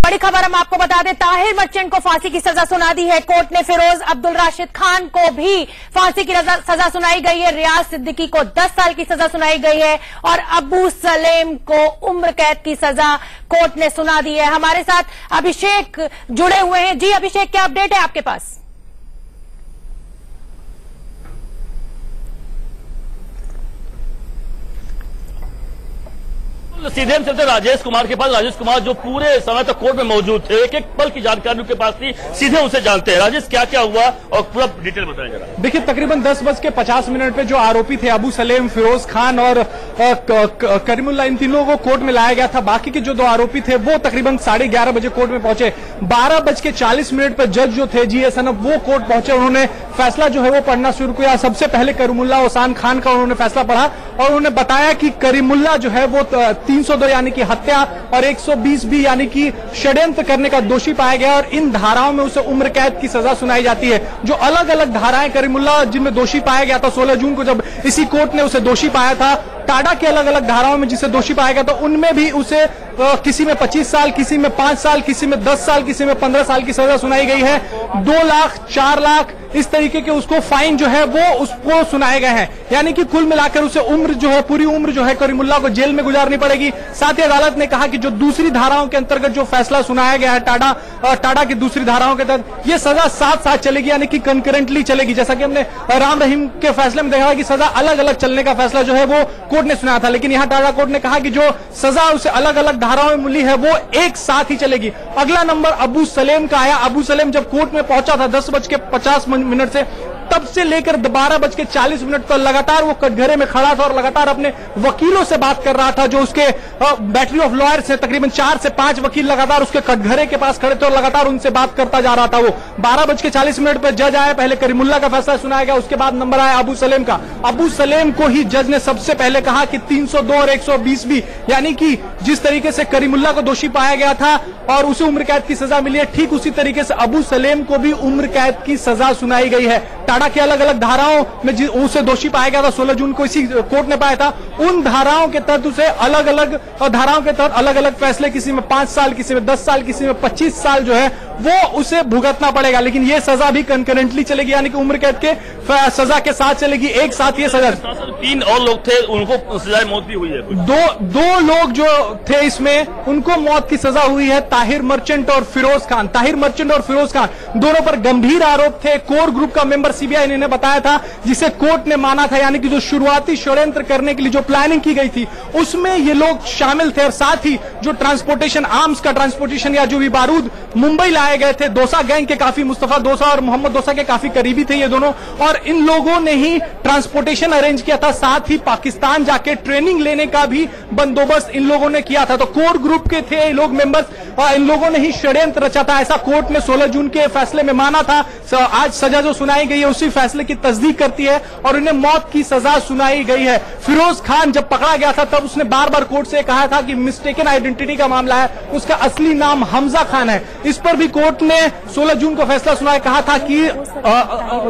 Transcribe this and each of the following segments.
बड़ी खबर हम आपको बता दें, ताहिर मर्चेंट को फांसी की सजा सुना दी है कोर्ट ने। फिरोज अब्दुल राशिद खान को भी फांसी की सजा सुनाई गई है। रियाज सिद्दीकी को 10 साल की सजा सुनाई गई है और अबू सलेम को उम्र कैद की सजा कोर्ट ने सुना दी है। हमारे साथ अभिषेक जुड़े हुए हैं। जी अभिषेक, क्या अपडेट है आपके पास? सीधे हम चलते राजेश कुमार के पास। राजेश कुमार जो पूरे समय तक कोर्ट में मौजूद थे, एक एक पल की जानकारी उनके पास थी, सीधे उनसे जानते हैं। राजेश, क्या क्या हुआ और पूरा डिटेल बताएं जरा। देखिए, तकरीबन 10:50 पे जो आरोपी थे अबू सलेम, फिरोज खान और करीमुल्लाह, इन तीनों को कोर्ट में लाया गया था। बाकी के जो 2 आरोपी थे वो तकरीबन 11:30 बजे कोर्ट में पहुंचे। 12:40 पर जज जो थे जी सनब वो कोर्ट पहुंचे। उन्होंने फैसला जो है वो पढ़ना शुरू किया। सबसे पहले करीमुल्लाह ओसान खान का उन्होंने फैसला पढ़ा और उन्होंने बताया कि करीमुल्लाह जो है वो 302 यानी कि हत्या और 120 भी यानी कि षड्यंत्र करने का दोषी पाया गया और इन धाराओं में उसे उम्र कैद की सजा सुनाई जाती है। जो अलग अलग धाराएं करीमुल्लाह जिनमें दोषी पाया गया था, 16 जून को जब इसी कोर्ट ने उसे दोषी पाया था, टाडा के अलग अलग धाराओं में जिसे दोषी पाया गया था उनमें भी उसे किसी में 25 साल, किसी में 5 साल, किसी में 10 साल, किसी में 15 साल की सजा सुनाई गई है। 2 लाख, 4 लाख इस तरीके के उसको फाइन जो है वो उसको सुनाए गए हैं। यानी कि कुल मिलाकर उसे उम्र जो है, पूरी उम्र जो है करीमुल्लाह को जेल में गुजारनी पड़ेगी। साथ ही अदालत ने कहा कि जो दूसरी धाराओं के अंतर्गत जो फैसला सुनाया गया है टाडा की दूसरी धाराओं के तहत ये सजा साथ साथ चलेगी, यानी कि कंकरेंटली चलेगी। जैसा कि हमने राम रहीम के फैसले में देखा कि सजा अलग अलग चलने का फैसला जो है वो कोर्ट ने सुनाया था, लेकिन यहाँ टाडा कोर्ट ने कहा कि जो सजा उसे अलग अलग धाराओं में मिली है वो एक साथ ही चलेगी। अगला नंबर अबू सलेम का आया। अबू सलेम जब कोर्ट में पहुंचा था 10:50 से, तब से लेकर 12:40 तक लगातार वो कटघरे में खड़ा था और लगातार अपने वकीलों से बात कर रहा था। जो उसके बैटरी ऑफ लॉयर्स है, तकरीबन 4 से 5 वकील लगातार उसके कटघरे के पास खड़े थे और लगातार उनसे बात करता जा रहा था। वो 12:40 पर जज आया। पहले करीमुल्लाह का फैसला सुनाया गया, उसके बाद नंबर आया अबू सलेम का। अबू सलेम को ही जज ने सबसे पहले कहा कि 302 और 120 भी, यानी कि जिस तरीके से करीमुल्लाह को दोषी पाया गया था और उसे उम्र कैद की सजा मिली है, ठीक उसी तरीके से अबू सलेम को भी उम्र कैद की सजा सुनाई गई है। टाडा की अलग अलग धाराओं में उसे दोषी पाया गया था, 16 जून को इसी कोर्ट ने पाया था। उन धाराओं के तहत उसे अलग अलग धाराओं के तहत अलग अलग फैसले, किसी में 5 साल, किसी में 10 साल, किसी में 25 साल जो है वो उसे भुगतना पड़ेगा। लेकिन ये सजा भी कंकरेंटली चलेगी, यानी कि उम्र कैद के सजा के साथ चलेगी, एक साथ ये सजा। 3 और लोग थे, उनको सजा मौत भी हुई है। दो लोग जो थे इसमें उनको मौत की सजा हुई है, ताहिर मर्चेंट और फिरोज खान। ताहिर मर्चेंट और फिरोज खान दोनों पर गंभीर आरोप थे। कोर ग्रुप का मेंबर सीबीआई ने बताया था, जिसे कोर्ट ने माना था, यानी कि जो शुरुआती षड्यंत्र करने के लिए जो प्लानिंग की गई थी उसमें ये लोग शामिल थे। और साथ ही जो ट्रांसपोर्टेशन, आर्म्स का ट्रांसपोर्टेशन या जो भी बारूद मुंबई लाए गए थे, दोसा गैंग के काफी, मुस्तफा दोसा और मोहम्मद दोसा के काफी करीबी थे ये दोनों, और इन लोगों ने ही ट्रांसपोर्टेशन अरेंज किया था। साथ ही पाकिस्तान जाके ट्रेनिंग लेने का भी बंदोबस्त इन लोगों ने किया था। तो कोर ग्रुप के थे ये लोग मेंबर्स और इन लोगों ने ही षड्यंत्र रचा था, ऐसा कोर्ट ने 16 जून के फैसले में माना था। आज सजा जो सुनाई गई है उसी फैसले की तस्दीक करती है और उन्हें मौत की सजा सुनाई गई है। फिरोज खान जब पकड़ा गया था तब उसने बार बार कोर्ट से कहा था कि मिस्टेकन आइडेंटिटी का मामला है, उसका असली नाम हमजा खान है। इस पर भी कोर्ट ने 16 जून को फैसला सुनाया, कहा था कि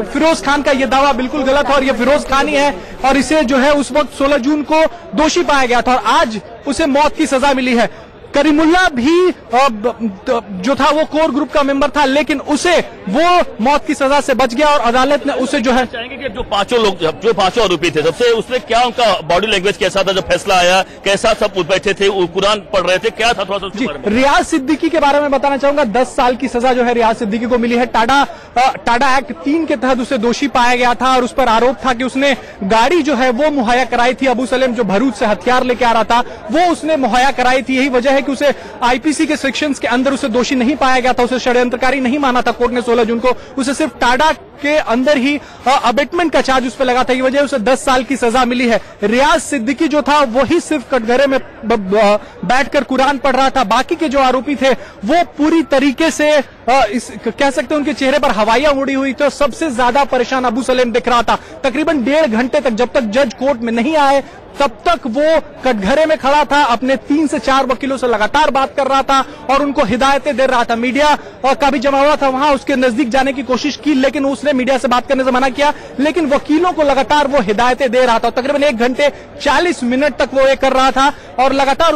फिरोज खान का यह दावा बिल्कुल गलत है और यह फिरोज खान ही है और इसे जो है उस वक्त 16 जून को दोषी पाया गया था और आज उसे मौत की सजा मिली है। करीमुल्लाह भी जो था वो कोर ग्रुप का मेंबर था, लेकिन उसे वो मौत की सजा से बच गया और अदालत ने उसे जो है चाहेंगे कि जो 5 आरोपी थे, सबसे उसमें क्या उनका बॉडी लैंग्वेज कैसा था जब फैसला आया, कैसा सब बैठे थे, कुरान पढ़ रहे थे, क्या था थोड़ा सा? रियाज सिद्दीकी के बारे में बताना चाहूंगा। 10 साल की सजा जो है रियाज सिद्दीकी को मिली है। टाडा एक्ट 3 के तहत उसे दोषी पाया गया था और उस पर आरोप था कि उसने गाड़ी जो है वो मुहैया कराई थी। अबू सलेम जो भरूच से हथियार लेके आ रहा था वो उसने मुहैया कराई थी। यही वजह है कि उसे आईपीसी के सेक्शंस के अंदर उसे दोषी नहीं पाया गया था, उसे षड्यंत्रकारी नहीं माना था कोर्ट ने 16 जून को। उसे सिर्फ टाडा के अंदर ही अबेटमेंट का चार्ज उस पर लगा था, ये वजह उसे 10 साल की सजा मिली है। रियाज सिद्दीकी जो था वही सिर्फ कटघरे में बैठकर कुरान पढ़ रहा था। बाकी के जो आरोपी थे वो पूरी तरीके से कह सकते हैं उनके चेहरे पर हवाइयां उड़ी हुई थी। सबसे ज्यादा परेशान अबू सलेम दिख रहा था। तकरीबन 1.5 घंटे तक, जब तक जज कोर्ट में नहीं आए तब तक वो कटघरे में खड़ा था, अपने 3 से 4 वकीलों से लगातार बात कर रहा था और उनको हिदायतें दे रहा था। मीडिया का भी जमा हुआ था वहां, उसके नजदीक जाने की कोशिश की लेकिन उसने मीडिया से बात करने से मना किया, लेकिन वकीलों को लगातार वो हिदायतें दे रहा था। तकरीबन 1 घंटे 40 मिनट तक वो ये कर रहा था और लगातार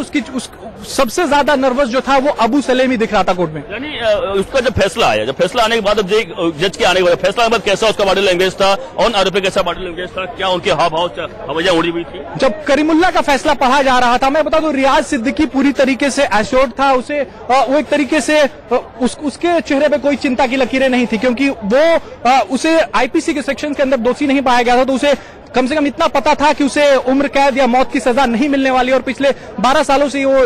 सबसे ज्यादा नर्वस जो था वो अबू सलेम ही दिख रहा था कोर्ट में। यानी उसका जब फैसला आया, जब फैसला आने के बाद, जज के आने के बाद, फैसला के बाद कैसा उसका बॉडी लैंग्वेज था, और आरोपी कैसा बॉडी लैंग्वेज था, क्या उनके हाव भाव हवैया उड़ी हुई थी? जब करीमुल्लाह का फैसला पढ़ा जा रहा था, मैं बता दूं रियाज सिद्दीकी पूरी तरीके से एश्योर्ड था, उसे वो एक तरीके से उसके चेहरे पे कोई चिंता की लकीरें नहीं थी, क्योंकि वो उसे आईपीसी के सेक्शन के अंदर दोषी नहीं पाया गया था, तो उसे कम से कम इतना पता था कि उसे उम्र कैद या मौत की सजा नहीं मिलने वाली, और पिछले 12 सालों से वो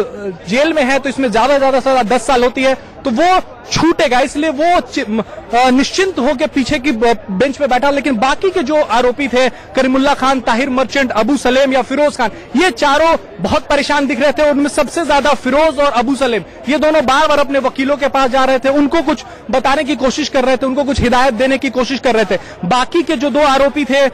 जेल में है, तो इसमें ज्यादा सजा 10 साल होती है, तो वो छूटेगा, इसलिए वो निश्चिंत होकर पीछे की बेंच पे बैठा। लेकिन बाकी के जो आरोपी थे, करीमुल्लाह खान, ताहिर मर्चेंट, अबू सलेम या फिरोज खान, ये चारों बहुत परेशान दिख रहे थे। उनमें सबसे ज्यादा फिरोज और अबू सलेम, ये दोनों बार बार अपने वकीलों के पास जा रहे थे, उनको कुछ बताने की कोशिश कर रहे थे, उनको कुछ हिदायत देने की कोशिश कर रहे थे। बाकी के जो 2 आरोपी थे,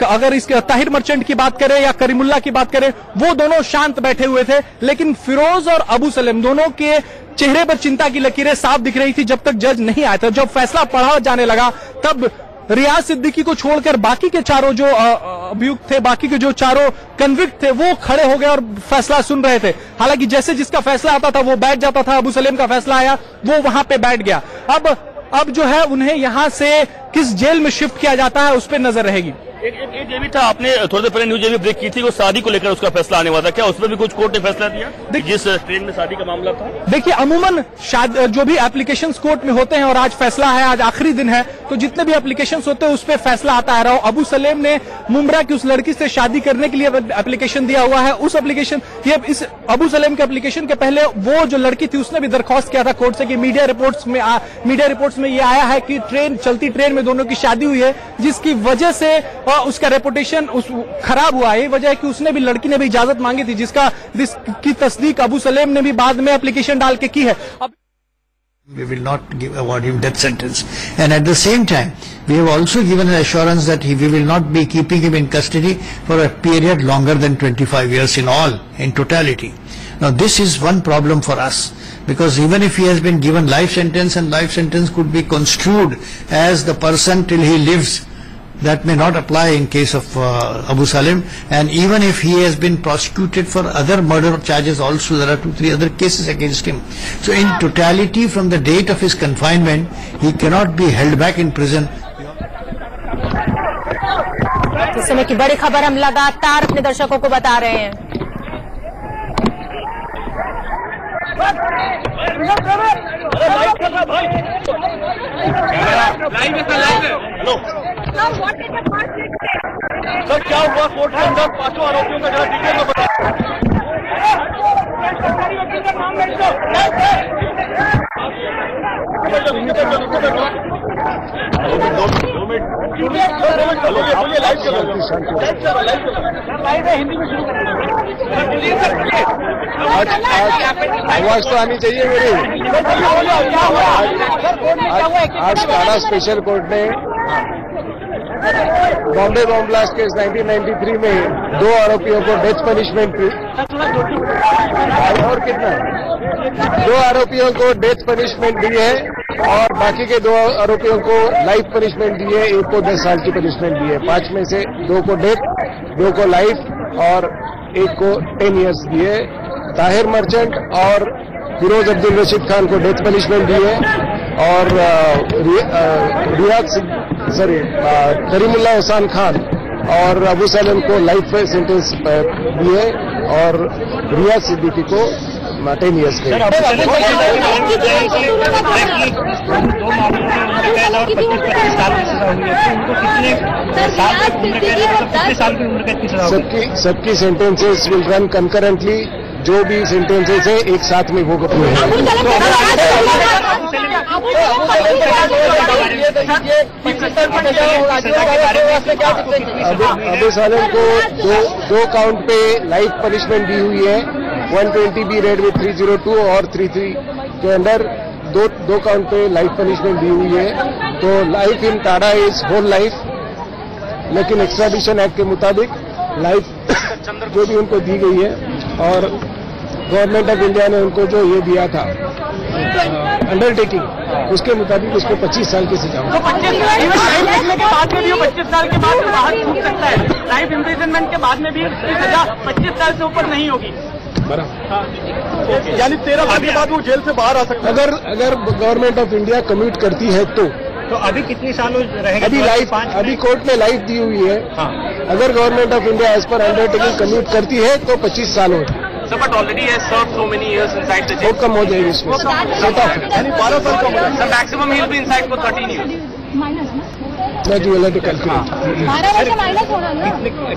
अगर इस ताहिर मर्चेंट की बात करें या करीमुल्लाह की बात करें, वो दोनों शांत बैठे हुए थे। लेकिन फिरोज और अबू सलेम दोनों के चेहरे पर चिंता की लकीरें साफ दिख रही थी जब तक जज नहीं आया था। जब फैसला पढ़ा जाने लगा, तब रियाज सिद्दीकी को छोड़कर बाकी के चारों जो अभियुक्त थे, बाकी के जो चारों कन्विक्ट थे, वो खड़े हो गए और फैसला सुन रहे थे। हालांकि जैसे जिसका फैसला आता था वो बैठ जाता था। अबू सलेम का फैसला आया, वो वहां पे बैठ गया। अब जो है उन्हें यहां से किस जेल में शिफ्ट किया जाता है, उस पर नजर रहेगी। एक ये भी था, आपने थोड़ी देर पहले न्यूज ये भी ब्रेक की थी, वो शादी को लेकर उसका फैसला आने वाला था, क्या उसमें भी कुछ कोर्ट ने फैसला दिया, जिस ट्रेन में शादी का मामला था? देखिए, अमूमन जो भी एप्लीकेशंस कोर्ट में होते हैं, और आज फैसला है, आज आखिरी दिन है, तो जितने भी एप्लीकेशंस होते हैं उस पर फैसला आता है। रहा अबू सलेम ने मुमरा की उस लड़की से शादी करने के लिए एप्लीकेशन दिया हुआ है। उस एप्लीकेशन, इस अबू सलेम के एप्लीकेशन के पहले वो जो लड़की थी उसने भी दरख्वास्त किया था कोर्ट से कि मीडिया रिपोर्ट्स में ये आया है कि चलती ट्रेन में दोनों की शादी हुई है, जिसकी वजह से उसका रेपुटेशन खराब हुआ है। वजह है कि उसने भी, लड़की ने भी इजाजत मांगी थी, जिसकी तस्दीक अबू सलेम ने भी बाद में एप्लीकेशन डाल के की है। We will not award him death sentence, and at the same time we have also given an assurance that we will not be keeping him in custody for a period longer than 25 years in totality. Now this is one problem for us, because even if he has been given life sentence, and life sentence could be construed as the person till he lives, that may not apply in case of Abu Salim. And even if he has been prosecuted for other murder charges also, there are 2-3 other cases against him. So in totality, from the date of his confinement, he cannot be held back in prison. इस समय की बड़ी खबर हम लगातार अपने दर्शकों को बता रहे हैं। सर, क्या हुआ कोर्ट के अंदर? 5 आरोपियों का जरा डिटेल में बताइए। आवाज तो आनी चाहिए मेरी। आज टाडा स्पेशल कोर्ट ने बॉम्बे बॉम्ब ब्लास्ट केस 1993 में 2 आरोपियों को डेथ पनिशमेंट और कितना 2 आरोपियों को डेथ पनिशमेंट दी है, और बाकी के 2 आरोपियों को लाइफ पनिशमेंट दी है। एक को 10 साल की पनिशमेंट दी है। 5 में से 2 को डेथ, 2 को लाइफ और एक को 10 ईयर्स दिए। ताहिर मर्चेंट और फिरोज अब्दुल रशीद खान को डेथ पनिशमेंट दी है, और करीमुल्लाह हसन खान और अबू सलेम को लाइफ सेंटेंस दिए, और रियाज सिद्दीकी को 10 ईयर्स के। सबकी सेंटेंसेस विल रन कंकरेंटली। जो भी सेंटेंसेस है एक साथ में वो कपूर है। अबू सलेम को 2 काउंट पे लाइफ पनिशमेंट दी हुई है। 120 बी रेड विद 302 और 33 के अंदर 2 काउंट पे लाइफ पनिशमेंट दी हुई है। तो life in TADA is whole life, लेकिन एक्स्ट्राडिशन एक्ट के मुताबिक लाइफ जो भी उनको दी गई है, और गवर्नमेंट ऑफ इंडिया ने उनको जो ये दिया था अंडरटेकिंग, उसके मुताबिक उसको 25 साल की सजा। तो 25 के बाद में भी 25 साल के बाद बाहर छूट सकता है। लाइफ इम्प्रिजनमेंट के बाद में भी सजा 25 साल से ऊपर नहीं होगी। यानी 13 साल के बाद वो जेल से बाहर आ सकता है अगर गवर्नमेंट ऑफ इंडिया कम्यूट करती है तो अभी कितनी साल रहेगा? अभी लाइफ, अभी कोर्ट में लाइफ दी हुई है। अगर government of India as per undertaking commute करती है तो 25 साल हो। So, but already has served so many years inside the jail. बहुत कम हो जाएगी इसमें, सेट ऑफ यानी 12 साल कम हो जाएगा। So maximum he'll be inside for 13 years. नहीं, you will have to calculate। 12 वर्ष माइनस होना ना,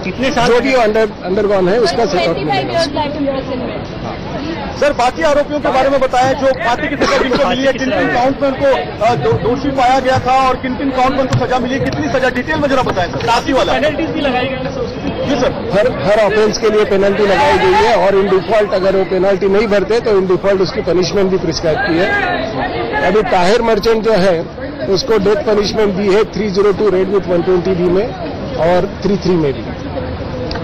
कितने साल जो भी अंडरगॉन है उसका सेट ऑफ मिलेगा। सर, बाकी आरोपियों के बारे में बताया जो फांसी की सजा जिनको मिली है, किन किन काउंट में उनको दोषी पाया गया था और किन किन काउंट में उनको सजा मिली है, कितनी सजा डिटेल में जरा बताएं सर। साथी वाला पेनल्टीज भी लगाई गई जी सर? हर ऑफेंस के लिए पेनल्टी लगाई गई है और इन डिफॉल्ट अगर वो पेनल्टी नहीं भरते तो इन डिफॉल्ट उसकी पनिशमेंट भी प्रिस्क्राइब की है। अभी ताहिर मर्चेंट जो है उसको डेथ पनिशमेंट दी है 302 रेड विथ 120B में और 33 में भी,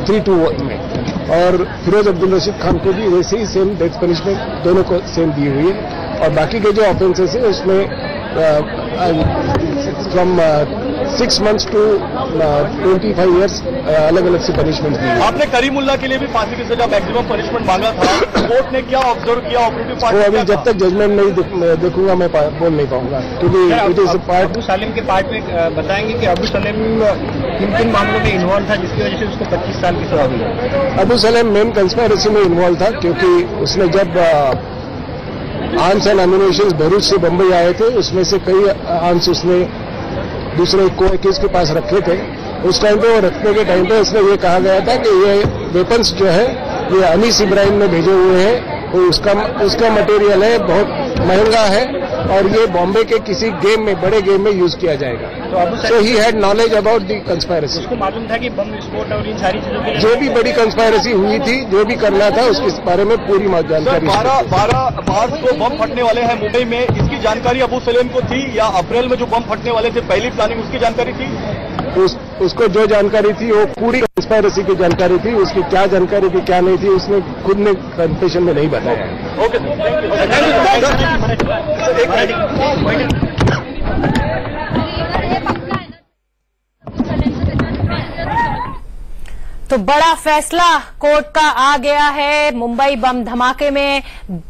321 में, और फिरोज अब्दुल रशीद खान को भी वैसे ही सेम डेथ पनिशमेंट दोनों को सेम दी हुई है। और बाकी के जो ऑफेंसेस है उसमें फ्रॉम 6 months to 25 years अलग अलग से पनिशमेंट दी है। आपने करीमुल्ला के लिए भी फांसी की सजा मैक्सिमम पनिशमेंट मांगा था, कोर्ट ने क्या ऑब्जर्व किया? ऑपरेटिव पार्ट वो अभी जब तक जजमेंट नहीं देखूंगा मैं बोल नहीं पाऊंगा, क्योंकि it is part. Abu Salem के पार्ट में बताएंगे कि अबू सलेम किन किन मामलों में इन्वॉल्व था जिसकी वजह से उसको 25 साल की सजा हुई? अबू सलेम मेन कंस्पायरेसी में इन्वॉल्व था, क्योंकि उसने जब आर्म्स एंड एम्यूनिशंस भरूच से बम्बई आए थे उसमें से कई आर्म्स उसने दूसरे को-एक्यूज के पास रखे थे। उस टाइम पे वो रखने के टाइम पे उसने ये कहा गया था कि ये वेपन्स जो है ये अनीस इब्राहिम ने भेजे हुए हैं, तो उसका मटेरियल है, बहुत महंगा है और ये बॉम्बे के किसी गेम में, बड़े गेम में यूज किया जाएगा। So he had knowledge about the conspiracy. उसको मालूम था कि बम विस्फोट और इन सारी चीजों के जो भी बड़ी कंस्पायरेसी हुई थी, जो भी करना था उसके बारे में पूरी जानकारी। 12 मार्च को बम फटने वाले हैं मुंबई में, इसकी जानकारी अबू सलेम को थी या अप्रैल में जो बम फटने वाले थे पहली प्लानिंग उसकी जानकारी थी? उसको जो जानकारी थी वो पूरी कंस्पायरेसी की जानकारी थी। उसकी क्या जानकारी थी क्या नहीं थी उसने खुद ने कन्फेशन में नहीं बताया। ओके, तो बड़ा फैसला कोर्ट का आ गया है। मुंबई बम धमाके में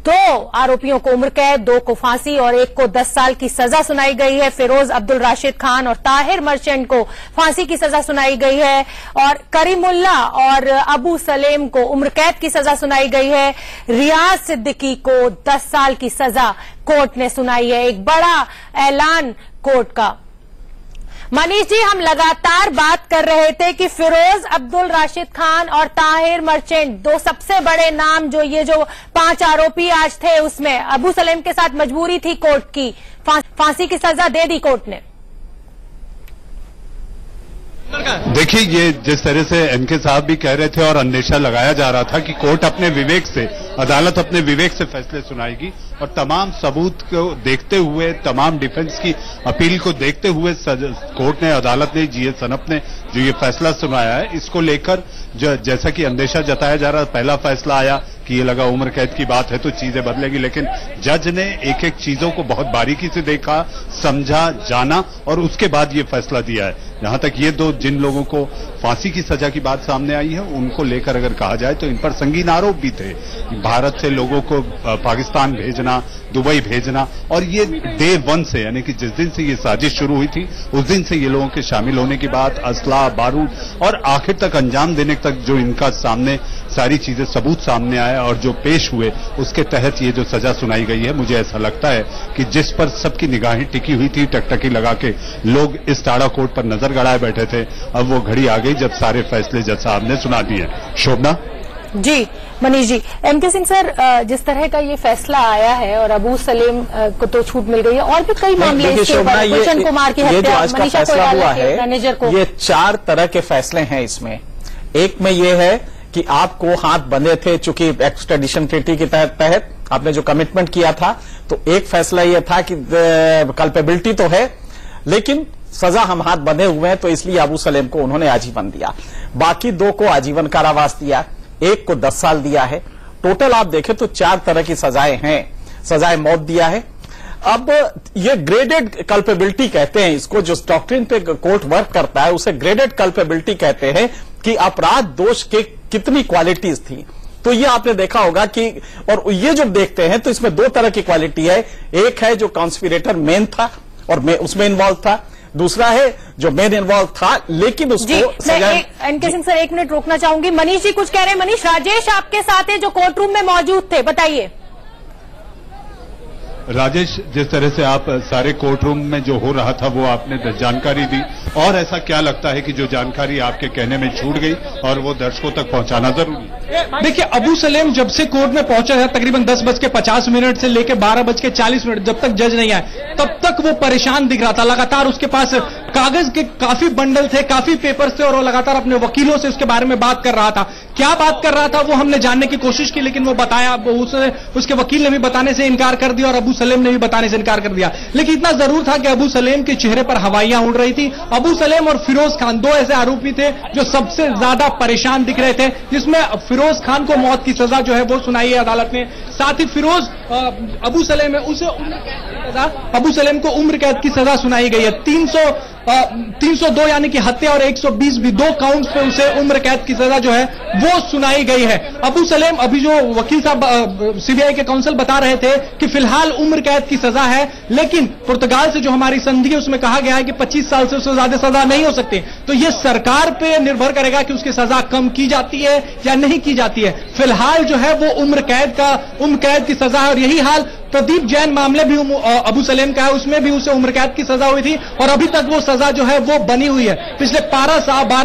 2 आरोपियों को उम्र कैद, 2 को फांसी और 1 को 10 साल की सजा सुनाई गई है। फिरोज अब्दुल राशिद खान और ताहिर मर्चेंट को फांसी की सजा सुनाई गई है और करीमुल्ला और अबू सलेम को उम्र कैद की सजा सुनाई गई है। रियाज सिद्दीकी को 10 साल की सजा कोर्ट ने सुनाई है। एक बड़ा ऐलान कोर्ट का। मनीष जी, हम लगातार बात कर रहे थे कि फिरोज अब्दुल राशिद खान और ताहिर मर्चेंट 2 सबसे बड़े नाम, जो 5 आरोपी आज थे उसमें अबू सलेम के साथ मजबूरी थी कोर्ट की, फांसी की सजा दे दी कोर्ट ने। देखिए, ये जिस तरह से एनके साहब भी कह रहे थे और अंदेशा लगाया जा रहा था कि कोर्ट अपने विवेक से, अदालत अपने विवेक से फैसले सुनाएगी और तमाम सबूत को देखते हुए, तमाम डिफेंस की अपील को देखते हुए कोर्ट ने, अदालत ने, जीए सनप ने जो ये फैसला सुनाया है, इसको लेकर जैसा कि अंदेशा जताया जा रहा है, पहला फैसला आया कि ये लगा उम्र कैद की बात है तो चीजें बदलेगी, लेकिन जज ने एक एक चीजों को बहुत बारीकी से देखा, समझा, जाना और उसके बाद ये फैसला दिया है। जहां तक ये 2 जिन लोगों को फांसी की सजा की बात सामने आई है, उनको लेकर अगर कहा जाए तो इन पर संगीन आरोप भी थे। भारत से लोगों को पाकिस्तान भेजना, दुबई भेजना, और ये डे 1 से, यानी कि जिस दिन से ये साजिश शुरू हुई थी उस दिन से ये लोगों के शामिल होने की बात, असला, बारूद और आखिर तक अंजाम देने तक जो इनका सामने सारी चीजें, सबूत सामने आए और जो पेश हुए, उसके तहत ये जो सजा सुनाई गई है, मुझे ऐसा लगता है कि जिस पर सबकी निगाहें टिकी हुई थी, टकटकी लगा के लोग इस टाड़ा कोर्ट पर नजर गड़ाए बैठे थे, अब वो घड़ी आ गई जब सारे फैसले जज साहब ने सुना दिए। शोभना जी। मनीष जी, एनके सिंह सर, जिस तरह का ये फैसला आया है और अबू सलेम को तो छूट मिल गई है, और भी कई मामले इसके ऊपर, गुलशन कुमार की हत्या, मनीषा कोइराला के मैनेजर को, ये 4 तरह के फैसले हैं इसमें। एक में ये है कि आपको हाथ बंधे थे, चूंकि एक्सट्रेडिशन ट्रीटी के तहत आपने जो कमिटमेंट किया था, तो एक फैसला यह था कि कल्पेबिलिटी तो है लेकिन सजा हम हाथ बंधे हुए हैं, तो इसलिए अबू सलेम को उन्होंने आजीवन दिया। बाकी 2 को आजीवन कारावास दिया, 1 को 10 साल दिया है। टोटल आप देखें तो 4 तरह की सजाएं हैं। सजाए मौत दिया है। अब ये ग्रेडेड कल्पेबिलिटी कहते हैं इसको, जो डॉक्ट्रिन पे कोर्ट वर्क करता है उसे ग्रेडेड कल्पेबिलिटी कहते हैं कि अपराध दोष के कितनी क्वालिटीज थी। तो ये आपने देखा होगा कि, और ये जब देखते हैं तो इसमें दो तरह की क्वालिटी है। एक है जो कॉन्स्पिरेटर मेन था और उसमें इन्वॉल्व था, दूसरा है जो मेन इन्वॉल्व था लेकिन उसको एनके सिंह सर 1 मिनट रोकना चाहूंगी। मनीष जी कुछ कह रहे हैं। मनीष, राजेश आपके साथ है जो कोर्ट रूम में मौजूद थे, बताइए। राजेश, जिस तरह से आप सारे कोर्ट रूम में जो हो रहा था वो आपने जानकारी दी, और ऐसा क्या लगता है कि जो जानकारी आपके कहने में छूट गई और वो दर्शकों तक पहुंचाना जरूरी? देखिए, अबू सलेम जब से कोर्ट में पहुंचा है तकरीबन 10:50 से लेकर 12:40, जब तक जज नहीं आए तब तक वो परेशान दिख रहा था। लगातार उसके पास कागज के काफी बंडल थे, काफी पेपर्स थे और वो लगातार अपने वकीलों से उसके बारे में बात कर रहा था। क्या बात कर रहा था वो हमने जानने की कोशिश की, लेकिन वो बताया, उसके वकील ने भी बताने से इनकार कर दिया और अबू सलेम ने भी बताने से इनकार कर दिया। लेकिन इतना जरूर था कि अबू सलेम के चेहरे पर हवाइयां उड़ रही थी। अबू सलेम और फिरोज खान 2 ऐसे आरोपी थे जो सबसे ज्यादा परेशान दिख रहे थे, जिसमें फिरोज खान को मौत की सजा जो है वो सुनाई है अदालत ने। साथ ही अबू सलेम है उसे अबू सलेम को उम्र कैद की सजा सुनाई गई है। 302 यानी कि हत्या और 120 भी 2 काउंट्स पे उसे उम्र कैद की सजा जो है वो सुनाई गई है। अबू सलेम, अभी जो वकील साहब सीबीआई के काउंसिल बता रहे थे कि फिलहाल उम्र कैद की सजा है, लेकिन पुर्तगाल से जो हमारी संधि है उसमें कहा गया है कि 25 साल से उससे ज्यादा सजा नहीं हो सकती। तो ये सरकार पे निर्भर करेगा कि उसकी सजा कम की जाती है या नहीं की जाती है। फिलहाल जो है वो उम्र कैद की सजा है और यही हाल प्रदीप जैन मामले भी अबू सलेम का है, उसमें भी उसे उम्र कैद की सजा हुई थी और अभी तक वो सजा जो है वो बनी हुई है। पिछले 12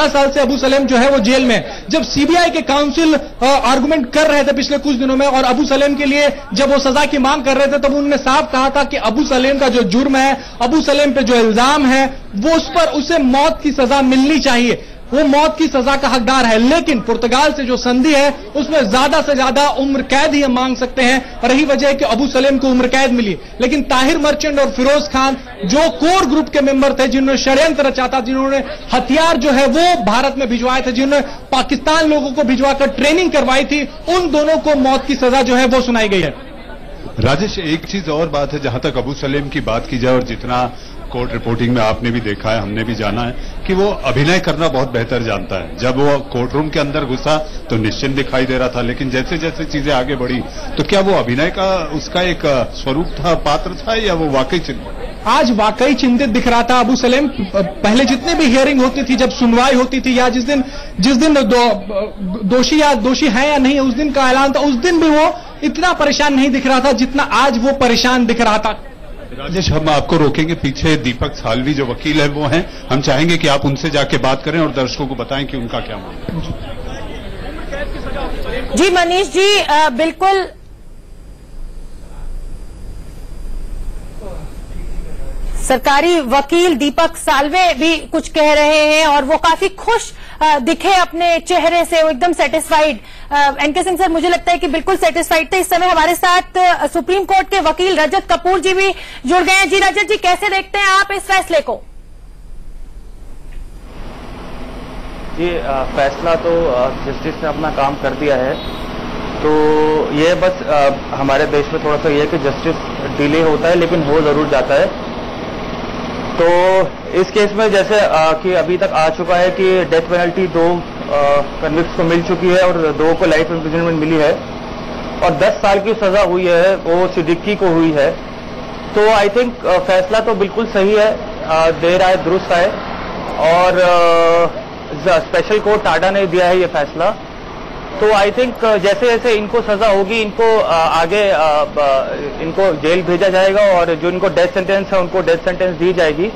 साल से अबू सलेम जो है वो जेल में। जब सीबीआई के काउंसिल आर्गुमेंट कर रहे थे पिछले कुछ दिनों में और अबू सलेम के लिए जब वो सजा की मांग कर रहे थे तब उन्होंने साफ कहा था कि अबू सलेम का जो जुर्म है, अबू सलेम पे जो इल्जाम है वो उस पर उसे मौत की सजा मिलनी चाहिए, वो मौत की सजा का हकदार है। लेकिन पुर्तगाल से जो संधि है उसमें ज्यादा से ज्यादा उम्र कैद ही हम मांग सकते हैं और यही वजह है कि अबू सलेम को उम्र कैद मिली। लेकिन ताहिर मर्चेंट और फिरोज खान जो कोर ग्रुप के मेंबर थे, जिन्होंने षड्यंत्र रचा था, जिन्होंने हथियार जो है वो भारत में भिजवाए थे, जिन्होंने पाकिस्तान लोगों को भिजवाकर ट्रेनिंग करवाई थी, उन दोनों को मौत की सजा जो है वो सुनाई गई है। राजेश, एक चीज और बात है, जहां तक अबू सलेम की बात की जाए और जितना कोर्ट रिपोर्टिंग में आपने भी देखा है, हमने भी जाना है कि वो अभिनय करना बहुत बेहतर जानता है। जब वो कोर्ट रूम के अंदर घुसा तो निश्चिंत दिखाई दे रहा था, लेकिन जैसे जैसे चीजें आगे बढ़ी तो क्या वो अभिनय का उसका एक स्वरूप था, पात्र था, या वो वाकई चिंतित? आज वाकई चिंतित दिख रहा था अबू सलेम। पहले जितने भी हियरिंग होती थी, जब सुनवाई होती थी या जिस दिन दोषी है या नहीं उस दिन का ऐलान था, उस दिन भी वो इतना परेशान नहीं दिख रहा था जितना आज वो परेशान दिख रहा था। राजेश, हम आपको रोकेंगे, पीछे दीपक सालवी जो वकील है वो हैं, हम चाहेंगे कि आप उनसे जाके बात करें और दर्शकों को बताएं कि उनका क्या मानना है। जी मनीष जी, बिल्कुल सरकारी वकील दीपक साल्वे भी कुछ कह रहे हैं और वो काफी खुश दिखे अपने चेहरे से, वो एकदम सेटिस्फाइड। एनके सिंह सर, मुझे लगता है कि बिल्कुल सेटिस्फाइड थे। इस समय हमारे साथ सुप्रीम कोर्ट के वकील रजत कपूर जी भी जुड़ गए हैं। जी रजत जी, कैसे देखते हैं आप इस फैसले को? जी, फैसला तो जस्टिस ने अपना काम कर दिया है। तो ये बस हमारे देश में थोड़ा सा ये है कि जस्टिस डिले होता है लेकिन हो जरूर जाता है। तो इस केस में जैसे कि अभी तक आ चुका है कि डेथ पेनल्टी 2 कन्विक्ट्स को मिल चुकी है और 2 को लाइफ इम्प्रिजनमेंट मिली है और 10 साल की सजा हुई है, वो सिद्दीकी को हुई है। तो आई थिंक फैसला तो बिल्कुल सही है, देर आए दुरुस्त आए और स्पेशल कोर्ट टाडा ने दिया है ये फैसला। तो आई थिंक जैसे जैसे इनको सजा होगी, इनको आगे इनको जेल भेजा जाएगा और जो इनको डेथ सेंटेंस है उनको डेथ सेंटेंस दी जाएगी।